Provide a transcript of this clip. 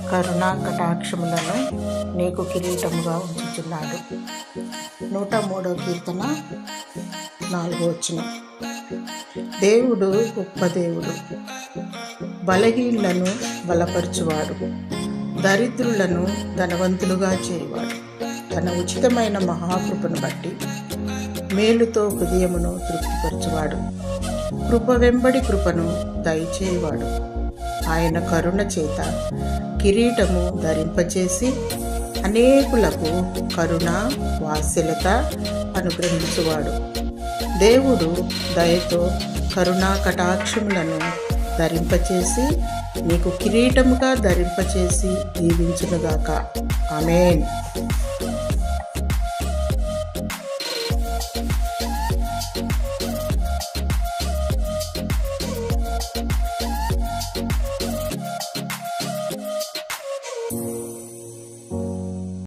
కరుణా కటాక్షములను నీకు కిరీటముగా ఉంచుచున్నాడు. 103వ కీర్తన 4వ వచనం. దేవుడు గొప్ప దేవుడు, బలహీనులను బలపరచువాడు, దరిద్రులను ధనవంతులుగా చేయవాడు. తన ఉచితమైన మహాకృపను బట్టి మేలుతో హృదయమును తృప్తిపరచువాడు. కృప వెంబడి కృపను దయచేయవాడు. ఆయన కరుణ చేత కిరీటము ధరింపచేసి అనేకులకు కరుణ వాత్సల్యత అనుగ్రహించువాడు. దేవుడు దయతో కరుణా కటాక్షములను ధరింపచేసి నీకు కిరీటముగా ధరింపచేసి దీవించునుగాక. ఆమేన్.